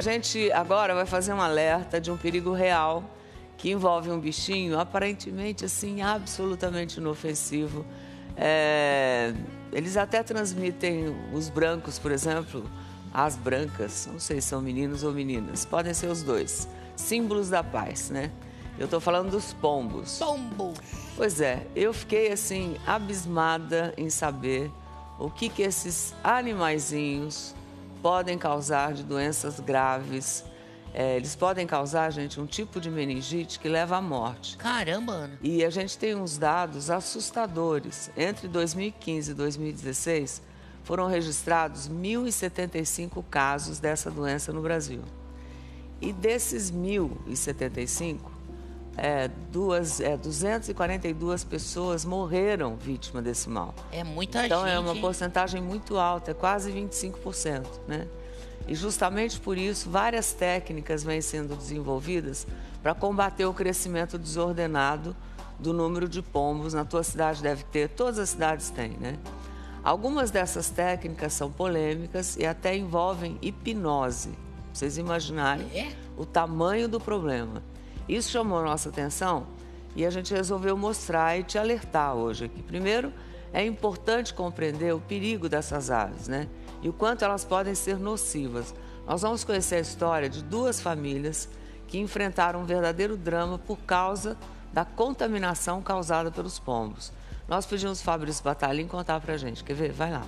A gente agora vai fazer um alerta de um perigo real que envolve um bichinho aparentemente assim, absolutamente inofensivo. Eles até transmitem os brancos, por exemplo, as brancas, não sei se são meninos ou meninas, podem ser os dois, símbolos da paz, né? Eu estou falando dos pombos. Pombos. Pois é, eu fiquei assim, abismada em saber o que esses animaizinhos podem causar de doenças graves. Eles podem causar, gente, um tipo de meningite que leva à morte. Caramba, Ana. E a gente tem uns dados assustadores. Entre 2015 e 2016, foram registrados 1.075 casos dessa doença no Brasil. E desses 1.075, 242 pessoas morreram vítima desse mal. É muita gente. Então é uma porcentagem muito alta, é quase 25%, né? E justamente por isso, várias técnicas vêm sendo desenvolvidas para combater o crescimento desordenado do número de pombos. Na tua cidade deve ter, todas as cidades têm, né? Algumas dessas técnicas são polêmicas e até envolvem hipnose. Pra vocês imaginarem o tamanho do problema. Isso chamou a nossa atenção e a gente resolveu mostrar e te alertar hoje aqui. Primeiro, é importante compreender o perigo dessas aves, né? E o quanto elas podem ser nocivas. Nós vamos conhecer a história de duas famílias que enfrentaram um verdadeiro drama por causa da contaminação causada pelos pombos. Nós pedimos Fabrício Batalhin contar pra gente. Quer ver? Vai lá.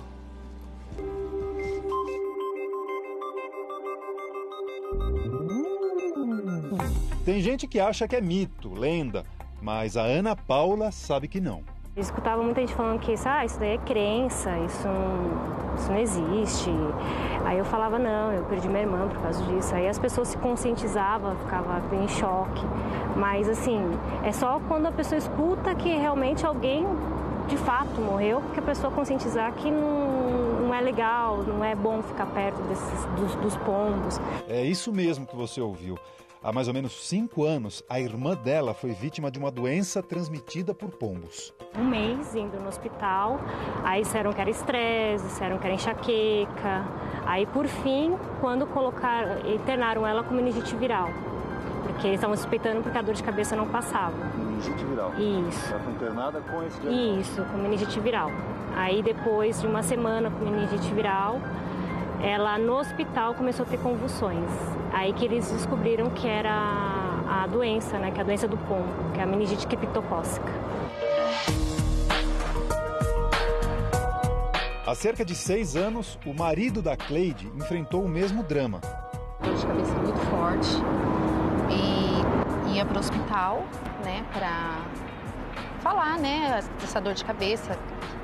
Tem gente que acha que é mito, lenda, mas a Ana Paula sabe que não. Eu escutava muita gente falando que isso daí é crença, isso não existe. Aí eu falava, não, eu perdi minha irmã por causa disso. Aí as pessoas se conscientizavam, ficavam em choque. Mas assim, é só quando a pessoa escuta que realmente alguém de fato morreu, porque a pessoa conscientizar que não é legal, não é bom ficar perto dos pombos. É isso mesmo que você ouviu. Há mais ou menos 5 anos, a irmã dela foi vítima de uma doença transmitida por pombos. Um mês indo no hospital, aí disseram que era estresse, disseram que era enxaqueca. Aí, por fim, quando internaram ela com meningite viral. Porque eles estavam suspeitando porque a dor de cabeça não passava. Meningite viral? Isso. Ela foi internada com esse diagnóstico? Isso, com meningite viral. Aí, depois de uma semana com meningite viral, ela no hospital começou a ter convulsões. Aí que eles descobriram que era a doença, né? Que é a doença do pombo, que é a meningite criptocócica. Há cerca de 6 anos, o marido da Cleide enfrentou o mesmo drama. Dor de cabeça muito forte e ia para o hospital, né? Para falar, né? Dessa dor de cabeça,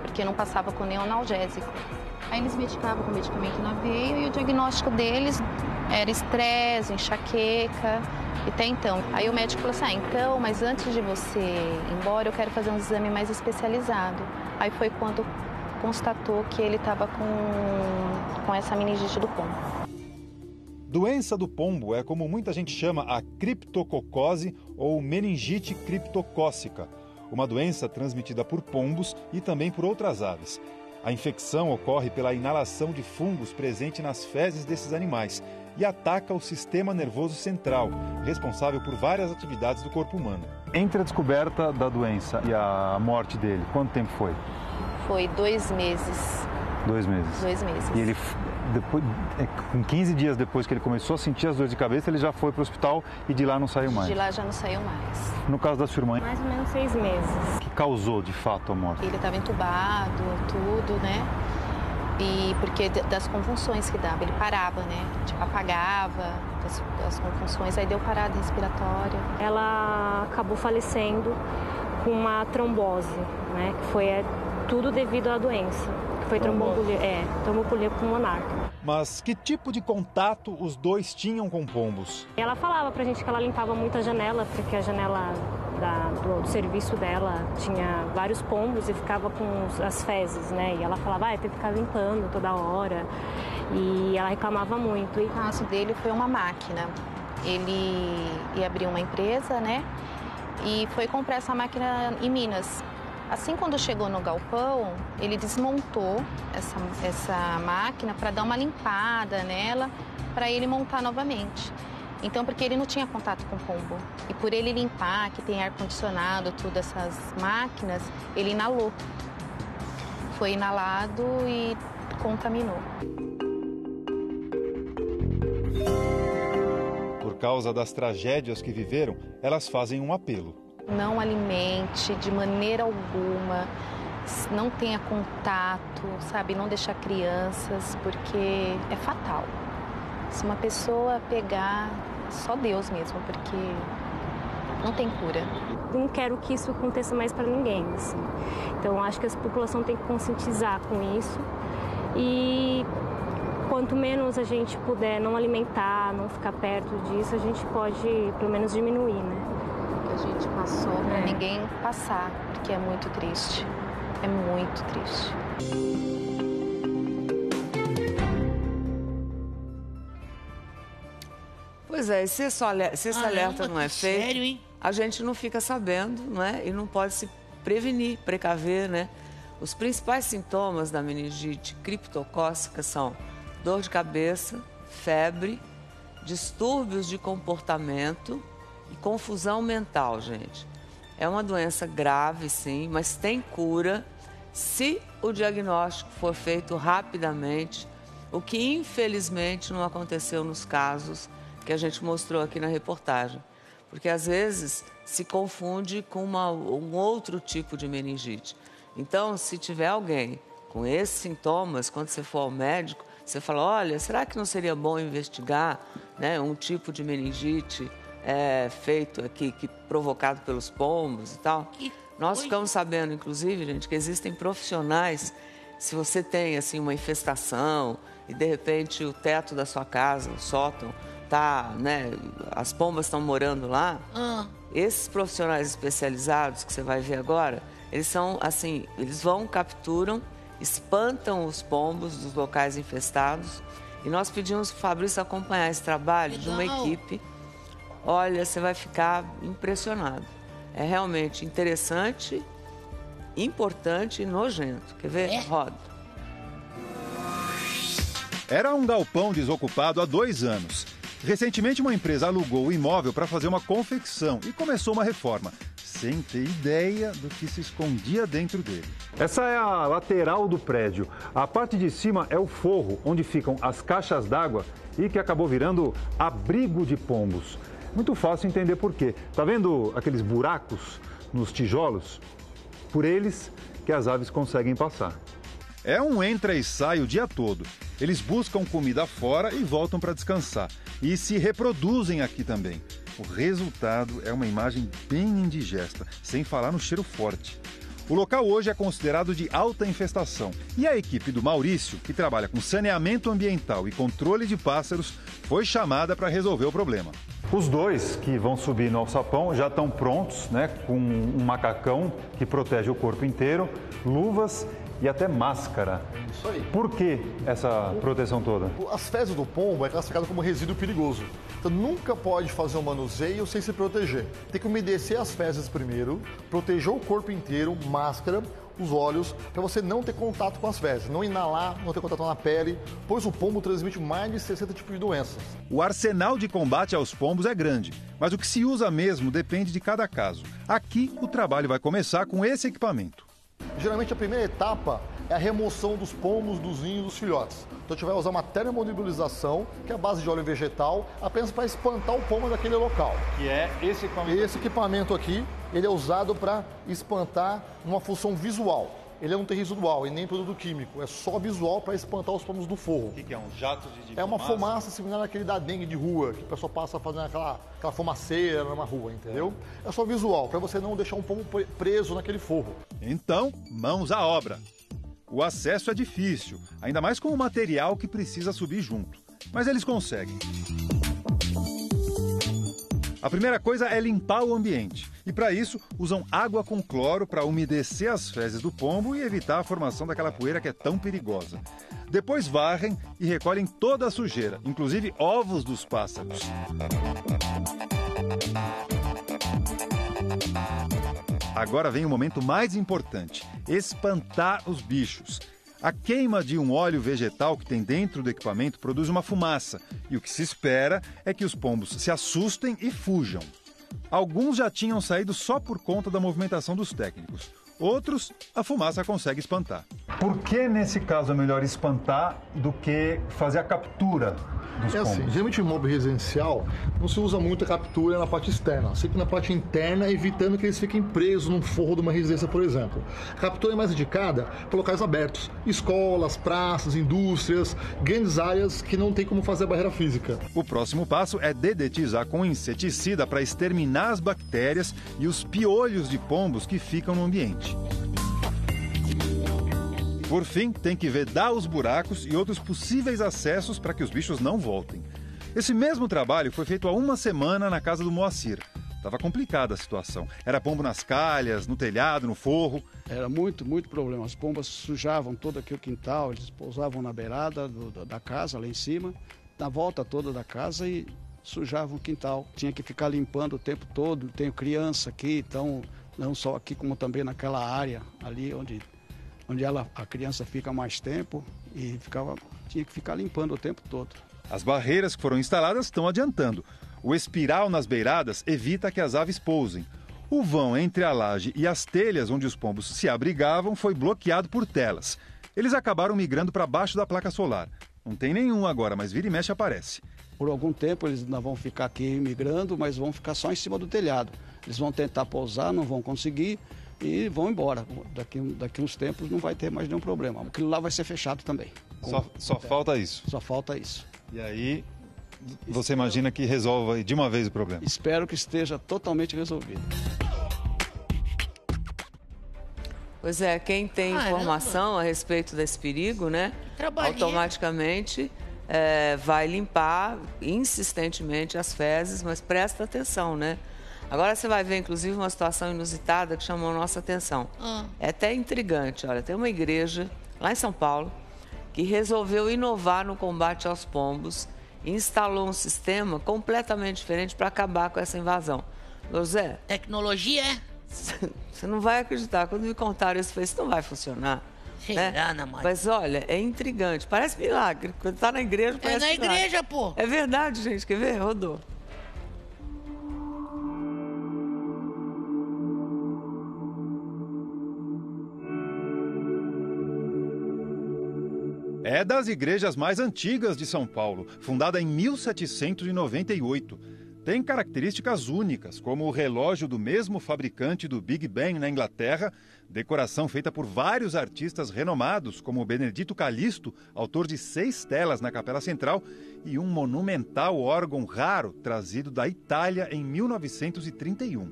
porque não passava com nenhum analgésico. Aí eles medicavam com medicamento na veia e o diagnóstico deles era estresse, enxaqueca, e até então. Aí o médico falou assim, mas antes de você ir embora, eu quero fazer um exame mais especializado. Aí foi quando constatou que ele estava com essa meningite do pombo. Doença do pombo é como muita gente chama a criptococose ou meningite criptocócica, uma doença transmitida por pombos e também por outras aves. A infecção ocorre pela inalação de fungos presente nas fezes desses animais e ataca o sistema nervoso central, responsável por várias atividades do corpo humano. Entre a descoberta da doença e a morte dele, quanto tempo foi? Foi 2 meses. 2 meses? 2 meses. E ele, depois, com 15 dias depois que ele começou a sentir as dores de cabeça, ele já foi para o hospital e de lá não saiu mais? De lá já não saiu mais. No caso da sua irmã? Mais ou menos 6 meses. O que causou, de fato, a morte? Ele estava entubado, tudo, né? E porque das convulsões que dava, ele parava, né? Tipo, apagava das convulsões, aí deu parada respiratória. Ela acabou falecendo com uma trombose, né? Que foi tudo devido à doença. Foi tromboembolia pulmonar. Mas que tipo de contato os dois tinham com pombos? Ela falava pra gente que ela limpava muito a janela, porque a janela do serviço dela tinha vários pombos e ficava com as fezes, né? E ela falava, tem que ficar limpando toda hora. E ela reclamava muito. O caso dele foi uma máquina. Ele ia abrir uma empresa, né? E foi comprar essa máquina em Minas. Assim, quando chegou no galpão, ele desmontou essa máquina para dar uma limpada nela para ele montar novamente. Então, porque ele não tinha contato com o pombo. E por ele limpar, que tem ar-condicionado, tudo, essas máquinas, ele inalou. Foi inalado e contaminou. Por causa das tragédias que viveram, elas fazem um apelo. Não alimente de maneira alguma, não tenha contato, sabe? Não deixar crianças, porque é fatal. Se uma pessoa pegar, só Deus mesmo, porque não tem cura. Não quero que isso aconteça mais para ninguém, assim. Então, acho que a população tem que conscientizar com isso. E quanto menos a gente puder não alimentar, não ficar perto disso, a gente pode, pelo menos, diminuir, né? O que a gente passou para ninguém passar, porque é muito triste. É muito triste. Pois é, se esse alerta não é feito, sério, hein? a gente não fica sabendo, não é? E não pode se prevenir, precaver, né? Os principais sintomas da meningite criptocócica são dor de cabeça, febre, distúrbios de comportamento e confusão mental, gente. É uma doença grave, sim, mas tem cura se o diagnóstico for feito rapidamente, o que infelizmente não aconteceu nos casos que a gente mostrou aqui na reportagem, porque às vezes se confunde com um outro tipo de meningite. Então, se tiver alguém com esses sintomas, quando você for ao médico, você fala, olha, será que não seria bom investigar, né, um tipo de meningite feito aqui, provocado pelos pombos e tal? Nós ficamos sabendo, inclusive, gente, que existem profissionais, se você tem assim uma infestação e de repente o teto da sua casa, o sótão, tá, né, as pombas estão morando lá, esses profissionais especializados que você vai ver agora, eles são assim, eles vão, capturam, espantam os pombos dos locais infestados e nós pedimos para o Fabrício acompanhar esse trabalho de uma equipe. Olha, você vai ficar impressionado. É realmente interessante, importante e nojento. Quer ver? Roda. Era um galpão desocupado há 2 anos. Recentemente, uma empresa alugou o imóvel para fazer uma confecção e começou uma reforma, sem ter ideia do que se escondia dentro dele. Essa é a lateral do prédio. A parte de cima é o forro, onde ficam as caixas d'água e que acabou virando abrigo de pombos. Muito fácil entender por quê. Tá vendo aqueles buracos nos tijolos? Por eles que as aves conseguem passar. É um entra e sai o dia todo. Eles buscam comida fora e voltam para descansar. E se reproduzem aqui também. O resultado é uma imagem bem indigesta, sem falar no cheiro forte. O local hoje é considerado de alta infestação. E a equipe do Maurício, que trabalha com saneamento ambiental e controle de pássaros, foi chamada para resolver o problema. Os 2 que vão subir no alçapão já estão prontos, né, com um macacão que protege o corpo inteiro, luvas e até máscara. Isso aí. Por que essa proteção toda? As fezes do pombo é classificado como resíduo perigoso. Então nunca pode fazer um manuseio sem se proteger. Tem que umedecer as fezes primeiro, proteger o corpo inteiro, máscara, os olhos, para você não ter contato com as fezes, não inalar, não ter contato na pele, pois o pombo transmite mais de 60 tipos de doenças. O arsenal de combate aos pombos é grande, mas o que se usa mesmo depende de cada caso. Aqui o trabalho vai começar com esse equipamento. Geralmente a primeira etapa é a remoção dos pombos, dos ninhos, dos filhotes. Então a gente vai usar uma termonebulização, que é a base de óleo vegetal, apenas para espantar o pombo daquele local. Que é esse equipamento? Esse equipamento aqui, ele é usado para espantar uma função visual. Ele não tem residual e nem produto químico, é só visual para espantar os pombos do forro. O que é? Um jato de É uma fumaça similar àquele da dengue de rua, que o pessoal passa fazendo aquela fumaceira numa rua, entendeu? É só visual, para você não deixar um pombo preso naquele forro. Então, mãos à obra. O acesso é difícil, ainda mais com o material que precisa subir junto. Mas eles conseguem. A primeira coisa é limpar o ambiente. E para isso, usam água com cloro para umedecer as fezes do pombo e evitar a formação daquela poeira que é tão perigosa. Depois varrem e recolhem toda a sujeira, inclusive ovos dos pássaros. Agora vem o momento mais importante: espantar os bichos. A queima de um óleo vegetal que tem dentro do equipamento produz uma fumaça, e o que se espera é que os pombos se assustem e fujam. Alguns já tinham saído só por conta da movimentação dos técnicos. Outros, a fumaça consegue espantar. Por que, nesse caso, é melhor espantar do que fazer a captura dos pombos? Assim, geralmente em imóvel residencial não se usa muito a captura na parte externa, sempre na parte interna, evitando que eles fiquem presos num forro de uma residência, por exemplo. A captura é mais indicada para locais abertos, escolas, praças, indústrias, grandes áreas que não tem como fazer a barreira física. O próximo passo é dedetizar com inseticida para exterminar as bactérias e os piolhos de pombos que ficam no ambiente. Por fim, tem que vedar os buracos e outros possíveis acessos para que os bichos não voltem. Esse mesmo trabalho foi feito há uma semana na casa do Moacir. Estava complicada a situação. Era pombo nas calhas, no telhado, no forro. Era muito problema. As pombas sujavam todo aqui o quintal, eles pousavam na beirada da casa, lá em cima, na volta toda da casa e sujavam o quintal. Tinha que ficar limpando o tempo todo. Tenho criança aqui, então não só aqui como também naquela área ali onde a criança fica mais tempo e tinha que ficar limpando o tempo todo. As barreiras que foram instaladas estão adiantando. O espiral nas beiradas evita que as aves pousem. O vão entre a laje e as telhas onde os pombos se abrigavam foi bloqueado por telas. Eles acabaram migrando para baixo da placa solar. Não tem nenhum agora, mas vira e mexe aparece. Por algum tempo eles ainda vão ficar aqui migrando, mas vão ficar só em cima do telhado. Eles vão tentar pousar, não vão conseguir e vão embora. Daqui uns tempos não vai ter mais nenhum problema. Aquilo lá vai ser fechado também. Só falta isso? Só falta isso. E aí você imagina que resolva de uma vez o problema? Espero que esteja totalmente resolvido. Pois é, quem tem informação a respeito desse perigo, né, automaticamente vai limpar insistentemente as fezes, mas presta atenção, né? Agora você vai ver, inclusive, uma situação inusitada que chamou a nossa atenção. É até intrigante, olha, tem uma igreja lá em São Paulo que resolveu inovar no combate aos pombos e instalou um sistema completamente diferente para acabar com essa invasão. José? Tecnologia é? Você não vai acreditar. Quando me contaram isso, isso não vai funcionar. Será, né, mãe? Mas olha, é intrigante. Parece milagre. Quando tá na igreja, parece milagre. É na igreja, pô. É verdade, gente. Quer ver? Rodou. É das igrejas mais antigas de São Paulo, fundada em 1798. Tem características únicas, como o relógio do mesmo fabricante do Big Ben na Inglaterra, decoração feita por vários artistas renomados, como Benedito Calixto, autor de 6 telas na Capela Central, e um monumental órgão raro trazido da Itália em 1931.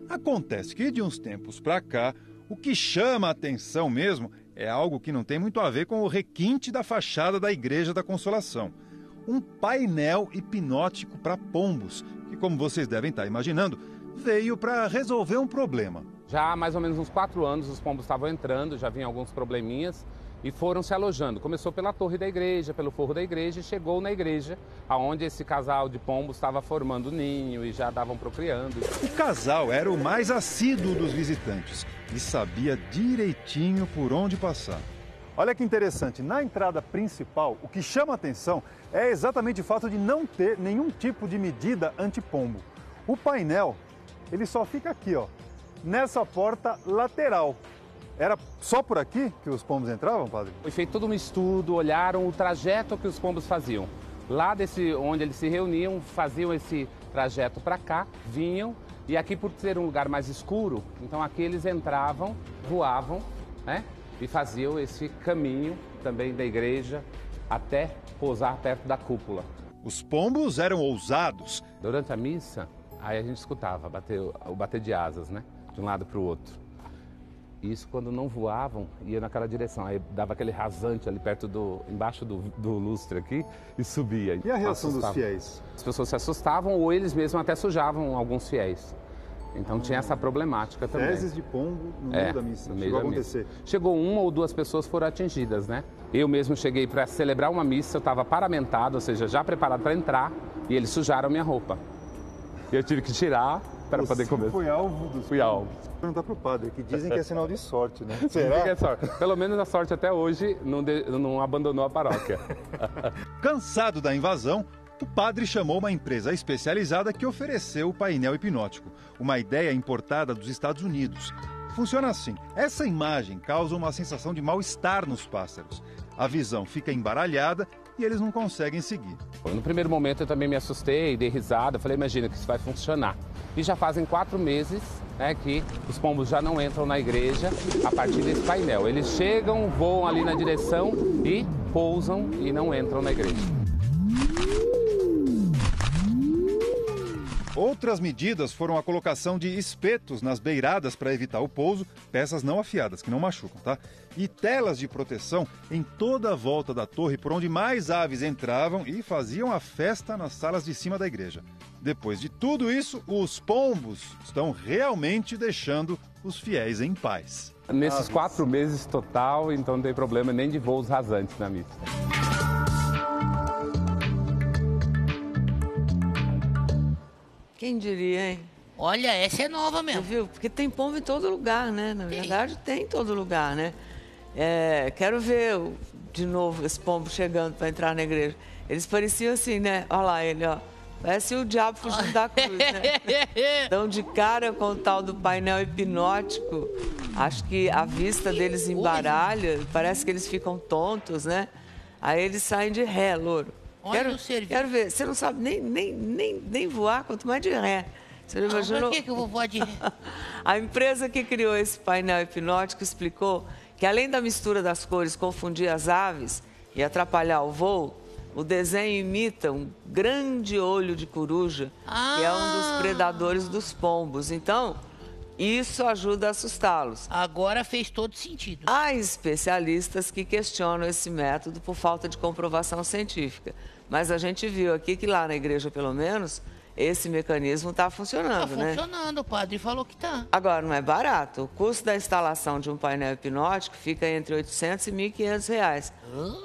Acontece que de uns tempos para cá, o que chama a atenção mesmo é algo que não tem muito a ver com o requinte da fachada da Igreja da Consolação. Um painel hipnótico para pombos, que, como vocês devem estar imaginando, veio para resolver um problema. Já há mais ou menos uns 4 anos os pombos estavam entrando, já vinham alguns probleminhas e foram se alojando. Começou pela torre da igreja, pelo forro da igreja e chegou na igreja, onde esse casal de pombos estava formando ninho e já estavam procriando. O casal era o mais assíduo dos visitantes e sabia direitinho por onde passar. Olha que interessante, na entrada principal, o que chama a atenção é exatamente o fato de não ter nenhum tipo de medida antipombo. O painel, ele só fica aqui, ó, nessa porta lateral. Era só por aqui que os pombos entravam, padre? Foi feito todo um estudo, olharam o trajeto que os pombos faziam. Lá onde eles se reuniam, faziam esse trajeto para cá, vinham, e aqui por ser um lugar mais escuro, então aqui eles entravam, voavam, né? E faziam esse caminho também da igreja até pousar perto da cúpula. Os pombos eram ousados. Durante a missa, aí a gente escutava o bater de asas, né? De um lado para o outro. Isso quando não voavam, ia naquela direção. Aí dava aquele rasante ali embaixo do lustre aqui e subia. E a reação dos fiéis? As pessoas se assustavam ou eles mesmos até sujavam alguns fiéis. Então tinha essa problemática também. Fezes de pombo no meio da missa. Chegou a acontecer. Chegou 1 ou 2 pessoas foram atingidas, né? Eu mesmo cheguei para celebrar uma missa, eu estava paramentado, ou seja, já preparado para entrar, e eles sujaram minha roupa. Eu tive que tirar para poder comer. Foi alvo dos... Fui alvo. Vou perguntar pro padre, que dizem que é sinal de sorte, né? Será? Que é sorte. Pelo menos a sorte até hoje não abandonou a paróquia. Cansado da invasão, o padre chamou uma empresa especializada que ofereceu o painel hipnótico, uma ideia importada dos Estados Unidos. Funciona assim: essa imagem causa uma sensação de mal-estar nos pássaros. A visão fica embaralhada e eles não conseguem seguir. No primeiro momento eu também me assustei, dei risada, falei, imagina que isso vai funcionar. E já fazem 4 meses, né, que os pombos já não entram na igreja a partir desse painel. Eles chegam, voam ali na direção e pousam e não entram na igreja. Outras medidas foram a colocação de espetos nas beiradas para evitar o pouso, peças não afiadas, que não machucam, tá? E telas de proteção em toda a volta da torre, por onde mais aves entravam e faziam a festa nas salas de cima da igreja. Depois de tudo isso, os pombos estão realmente deixando os fiéis em paz. Nesses 4 meses total, então não tem problema nem de voos rasantes na missa. Quem diria, hein? Olha, essa é nova mesmo. Você viu? Porque tem pombo em todo lugar, né? Na verdade, tem em todo lugar, né? Quero ver de novo esse pombo chegando para entrar na igreja. Eles pareciam assim, né? Olha lá ele, ó. Parece o diabo fugindo da cruz, né? Dão de cara com o tal do painel hipnótico. Acho que a vista deles embaralha. Parece que eles ficam tontos, né? Aí eles saem de ré, louro. Quero ver. Você não sabe nem voar, quanto mais de ré. Você não imaginou? Por que eu vou voar de ré? A empresa que criou esse painel hipnótico explicou que, além da mistura das cores confundir as aves e atrapalhar o voo, o desenho imita um grande olho de coruja, que é um dos predadores dos pombos. Então, isso ajuda a assustá-los. Agora fez todo sentido. Há especialistas que questionam esse método por falta de comprovação científica. Mas a gente viu aqui que lá na igreja, pelo menos, esse mecanismo está funcionando, né? Está funcionando, o padre falou que está. Agora, não é barato. O custo da instalação de um painel hipnótico fica entre R$800 e R$1.500.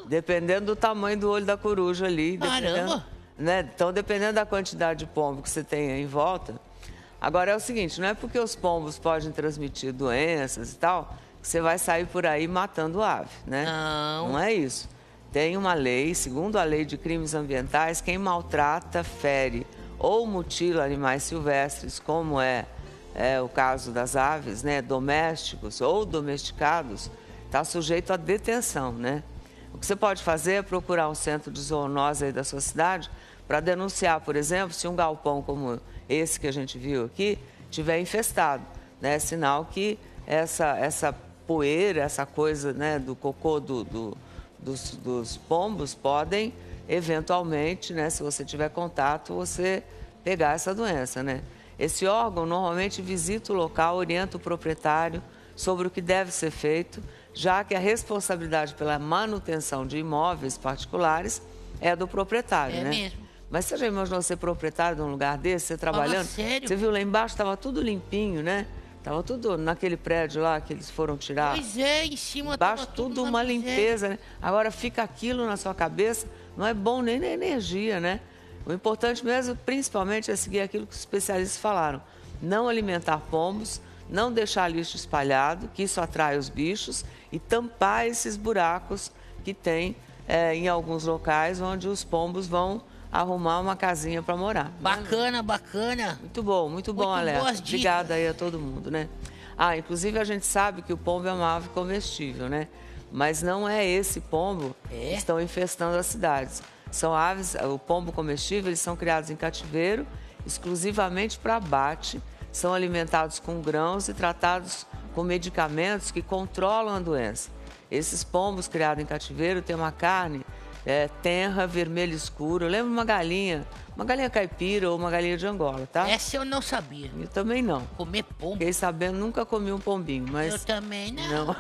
Dependendo do tamanho do olho da coruja ali. Caramba! Né? Então, dependendo da quantidade de pombo que você tem aí em volta. Agora, é o seguinte, não é porque os pombos podem transmitir doenças e tal, que você vai sair por aí matando ave, né? Não é isso. Tem uma lei, segundo a lei de crimes ambientais, quem maltrata, fere ou mutila animais silvestres, como é o caso das aves, né, domésticos ou domesticados, está sujeito à detenção, né? O que você pode fazer é procurar um centro de zoonose aí da sua cidade para denunciar, por exemplo, se um galpão como esse que a gente viu aqui estiver infestado, né? Sinal que essa poeira, essa coisa, né, do cocô dos pombos podem eventualmente, né, se você tiver contato, você pegar essa doença, né? Esse órgão normalmente visita o local, orienta o proprietário sobre o que deve ser feito, já que a responsabilidade pela manutenção de imóveis particulares é do proprietário, né? Mesmo. Mas você já imaginou ser proprietário de um lugar desse, você trabalhando? Sério? Você viu lá embaixo, estava tudo limpinho, né? Estava tudo naquele prédio lá que eles foram tirar. Pois é, em cima embaixo tudo uma limpeza, né? Agora fica aquilo na sua cabeça, não é bom nem na energia, né? O importante mesmo, principalmente, é seguir aquilo que os especialistas falaram. Não alimentar pombos, não deixar lixo espalhado, que isso atrai os bichos, e tampar esses buracos que tem em alguns locais onde os pombos vão arrumar uma casinha para morar. Bacana, bacana. Muito bom, Alex. Obrigada aí a todo mundo, né? Inclusive a gente sabe que o pombo é uma ave comestível, né? Mas não é esse pombo que estão infestando as cidades. São aves, o pombo comestível, eles são criados em cativeiro, exclusivamente para abate, são alimentados com grãos e tratados com medicamentos que controlam a doença. Esses pombos criados em cativeiro têm uma carne tenra, vermelho escuro. Eu lembro uma galinha caipira ou uma galinha de Angola, tá? Essa eu não sabia. Eu também não. Comer pombo? Fiquei sabendo, nunca comi um pombinho, mas... Eu também não.